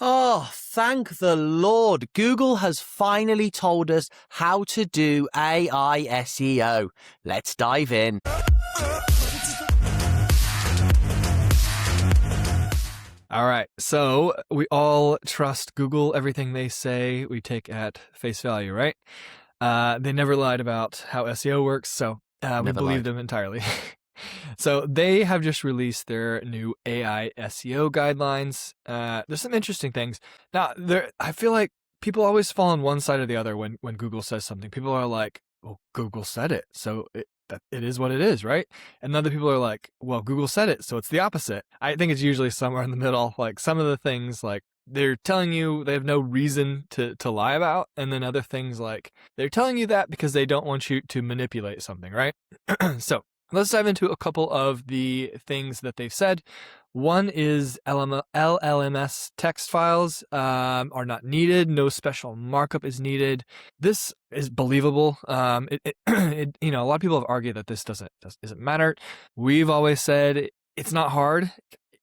Oh, thank the Lord. Google has finally told us how to do AI SEO. Let's dive in. All right, so we all trust Google. Everything they say we take at face value, right? They never lied about how SEO works, so we believe them entirely. So they have just released their new AI SEO guidelines. There's some interesting things. Now, I feel like people always fall on one side or the other when Google says something. People are like, well, Google said it, so it is what it is, right? And other people are like, well, Google said it, so it's the opposite. I think it's usually somewhere in the middle. Like some of the things, like they're telling you they have no reason to lie about, and then other things like they're telling you that because they don't want you to manipulate something, right? So let's dive into a couple of the things that they've said. One is LLMs text files are not needed. No special markup is needed. This is believable. A lot of people have argued that this doesn't matter. We've always said it's not hard.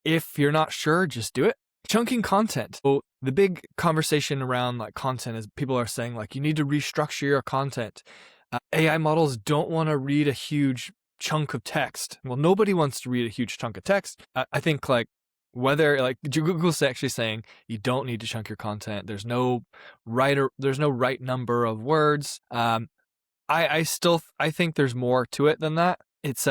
If you're not sure, just do it. Chunking content. So the big conversation around like content is people are saying like you need to restructure your content. AI models don't want to read a huge chunk of text. Well, nobody wants to read a huge chunk of text. I think like whether like Google's actually saying you don't need to chunk your content. There's no right number of words. I think there's more to it than that. It's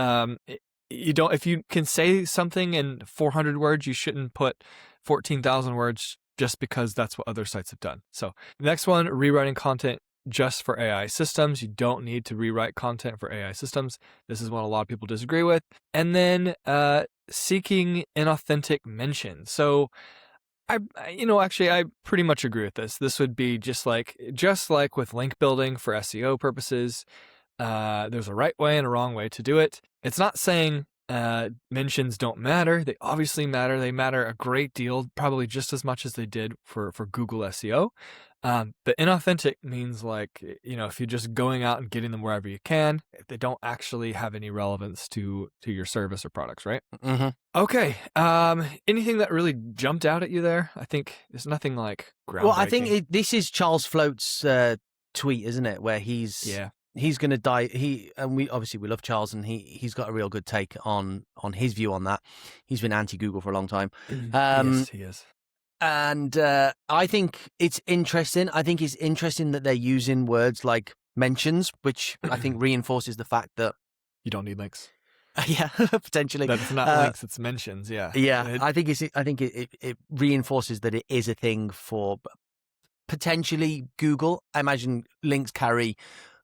if you can say something in 400 words, you shouldn't put 14,000 words just because that's what other sites have done. So next one, rewriting content just for AI systems. You don't need to rewrite content for AI systems. This is what a lot of people disagree with. And then seeking inauthentic mention. So I pretty much agree with this. This would be just like with link building for SEO purposes. There's a right way and a wrong way to do it. It's not saying mentions don't matter. They obviously matter. They matter a great deal, probably just as much as they did for Google SEO. But inauthentic means like, if you're just going out and getting them wherever you can, they don't actually have any relevance to your service or products, right? Mm-hmm. Okay. Anything that really jumped out at you there? I think there's nothing like groundbreaking. Well, I think this is Charles Floate's tweet, isn't it? Where he's going to die. We love Charles, and he's got a real good take on his view on that. He's been anti-Google for a long time. Yes, he is. And I think it's interesting. I think it's interesting that they're using words like mentions, which I think reinforces the fact that you don't need links. Yeah, potentially. That it's not links, it's mentions. Yeah. Yeah, I think it reinforces that it is a thing for potentially Google. I imagine links carry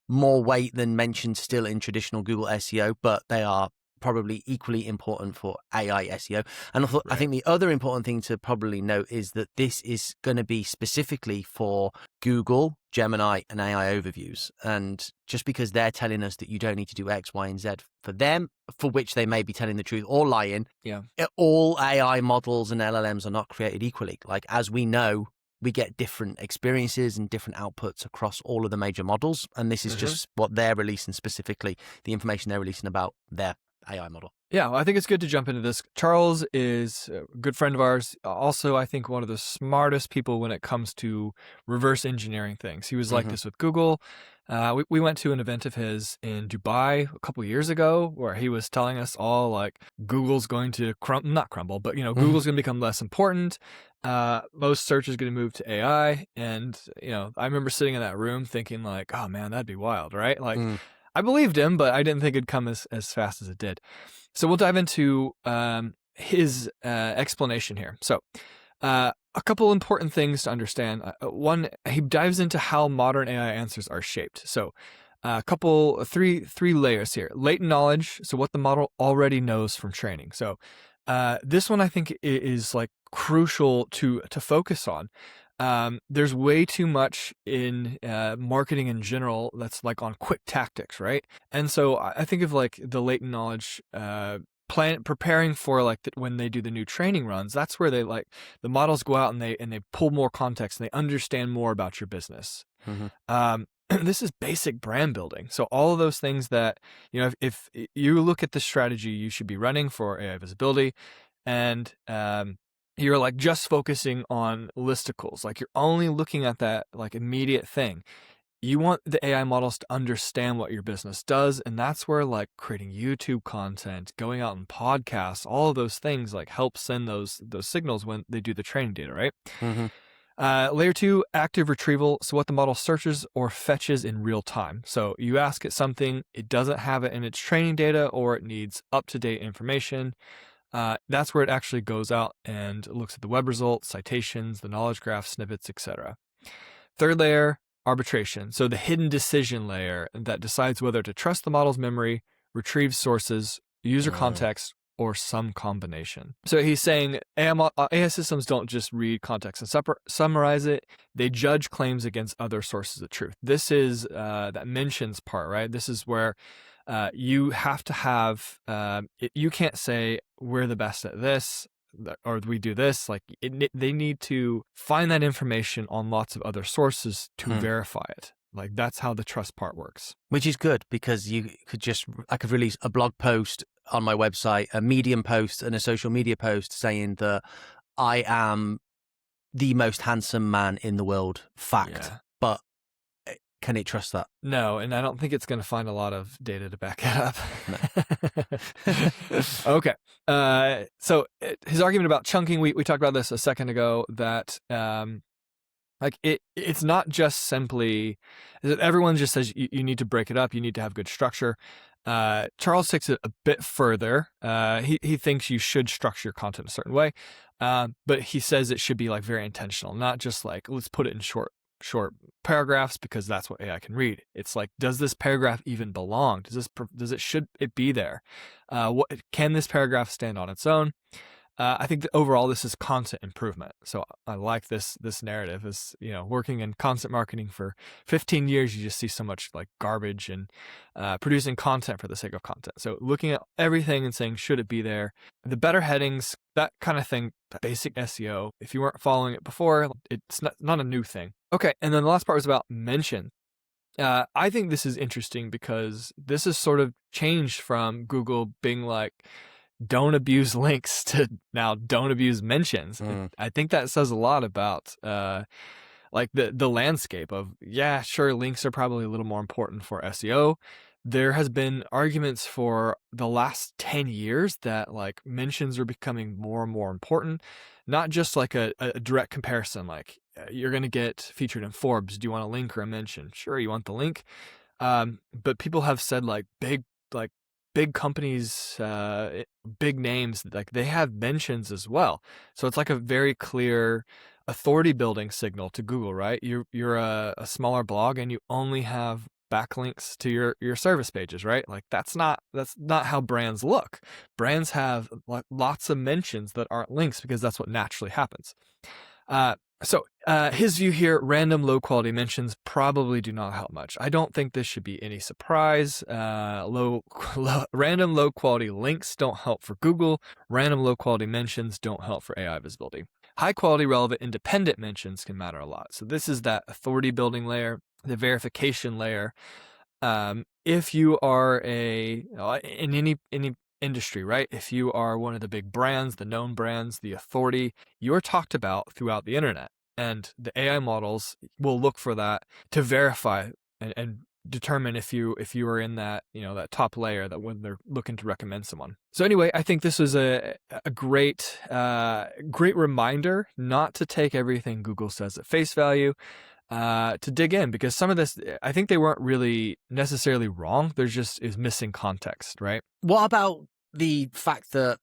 more weight than mentioned still in traditional Google SEO, but they are probably equally important for AI SEO. And I think the other important thing to probably note is that this is going to be specifically for Google, Gemini, and AI overviews. And just because they're telling us that you don't need to do X, Y, and Z for them, for which they may be telling the truth or lying, all AI models and LLMs are not created equally. Like, as we know, we get different experiences and different outputs across all of the major models. And this is just what they're releasing specifically, the information they're releasing about their AI model. Yeah, well, I think it's good to jump into this. Charles is a good friend of ours. Also, I think one of the smartest people when it comes to reverse engineering things. He was like this with Google. We went to an event of his in Dubai a couple of years ago where he was telling us all like Google's going to not crumble, but Google's going to become less important. Most search is going to move to AI. And, I remember sitting in that room thinking like, oh man, that'd be wild, right? Like, I believed him, but I didn't think it'd come as fast as it did. So we'll dive into his explanation here. So a couple important things to understand. One, he dives into how modern AI answers are shaped. So three layers here. Latent knowledge, so what the model already knows from training. So this one I think is like crucial to focus on. There's way too much in marketing in general that's like on quick tactics, right? And so I think of like the latent knowledge preparing for like when they do the new training runs. That's where they like the models go out and they pull more context and they understand more about your business. This is basic brand building. So all of those things that if you look at the strategy you should be running for AI visibility, and you're like just focusing on listicles, like you're only looking at that like immediate thing. You want the AI models to understand what your business does, and that's where like creating YouTube content, going out on podcasts, all of those things like help send those signals when they do the training data, right? Mm-hmm. Layer 2, active retrieval. So what the model searches or fetches in real time. So you ask it something, it doesn't have it in its training data, or it needs up-to-date information. That's where it actually goes out and looks at the web results, citations, the knowledge graph, snippets, etc. Third layer, arbitration. So the hidden decision layer that decides whether to trust the model's memory, retrieve sources, user context, or some combination. So he's saying AI systems don't just read context and summarize it. They judge claims against other sources of truth. This is that mentions part, right? This is where you have to have, you can't say we're the best at this, or we do this. Like they need to find that information on lots of other sources to verify it. Like that's how the trust part works. Which is good, because I could release a blog post on my website, a Medium post, and a social media post saying that I am the most handsome man in the world. Fact. Yeah. But can it trust that? No, and I don't think it's going to find a lot of data to back it up. No. Okay. So his argument about chunking, we talked about this a second ago, that like it's not just simply that everyone just says you need to break it up, you need to have good structure. Charles takes it a bit further. He thinks you should structure your content a certain way, but he says it should be like very intentional, not just like let's put it in short paragraphs because that's what AI can read. It's like, does this paragraph even belong? Should it be there? What can this paragraph stand on its own? I think that overall this is content improvement. So I like this narrative. Is, working in content marketing for 15 years, you just see so much like garbage and producing content for the sake of content. So looking at everything and saying, should it be there? The better headings, that kind of thing, basic SEO. If you weren't following it before, it's not a new thing. Okay, and then the last part was about mention. I think this is interesting because this is sort of changed from Google being like, don't abuse links to now don't abuse mentions. I think that says a lot about like the landscape of, yeah, sure, links are probably a little more important for SEO. There has been arguments for the last 10 years that like mentions are becoming more and more important, not just like a direct comparison. Like you're going to get featured in Forbes. Do you want a link or a mention? Sure, you want the link. But people have said like big companies, big names, like they have mentions as well. So it's like a very clear authority building signal to Google, right? You're a smaller blog and you only have backlinks to your service pages, right? Like that's not how brands look. Brands have lots of mentions that aren't links because that's what naturally happens. So his view here, random low quality mentions probably do not help much. I don't think this should be any surprise. Random low quality links don't help for Google. Random low quality mentions don't help for AI visibility. High quality, relevant, independent mentions can matter a lot. So this is that authority building layer, the verification layer. If you are in any industry, right? If you are one of the big brands, the known brands, the authority, you're talked about throughout the internet, and the AI models will look for that to verify and determine if you are in that, that top layer, that when they're looking to recommend someone. So anyway, I think this was a great reminder not to take everything Google says at face value, to dig in, because some of this, I think they weren't really necessarily wrong. There's just is missing context, right? What about the fact that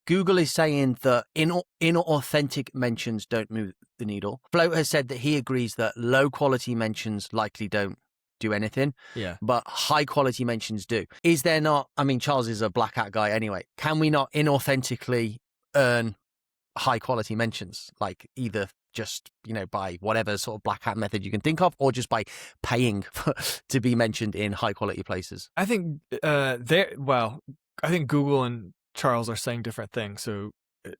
Google is saying that inauthentic mentions don't move the needle? Floate has said that he agrees that low quality mentions likely don't do anything, but high quality mentions do. Is there not, I mean, Charles is a black hat guy anyway. Can we not inauthentically earn high quality mentions, like either just, by whatever sort of black hat method you can think of, or just by paying to be mentioned in high quality places? I think I think Google and Charles are saying different things. So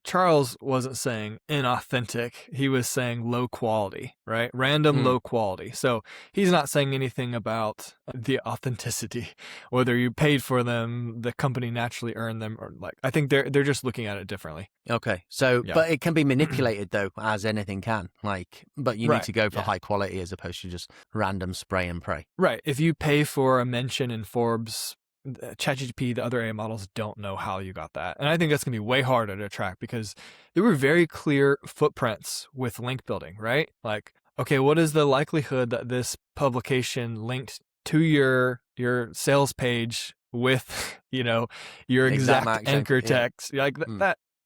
Charles wasn't saying inauthentic. He was saying low quality, right? Random low quality. So he's not saying anything about the authenticity, whether you paid for them, the company naturally earned them, or like, I think they're just looking at it differently. Okay. So, Yeah. but it can be manipulated though, as anything can. Like, but you need to go for high quality as opposed to just random spray and pray. Right. If you pay for a mention in Forbes, ChatGPT, the other AI models don't know how you got that. And I think that's going to be way harder to track because there were very clear footprints with link building, right? Like, okay, what is the likelihood that this publication linked to your sales page with, your exact anchor text? Like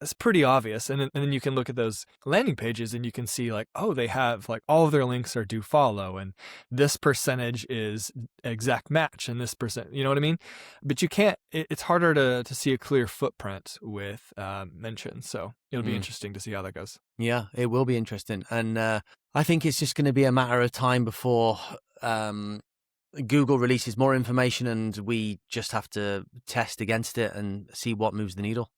that's pretty obvious. And then you can look at those landing pages and you can see like, oh, they have like all of their links are do follow and this percentage is exact match and this percent, you know what I mean? But you can't, it's harder to see a clear footprint with mentions. So it'll be interesting to see how that goes. Yeah, it will be interesting. And I think it's just going to be a matter of time before Google releases more information and we just have to test against it and see what moves the needle.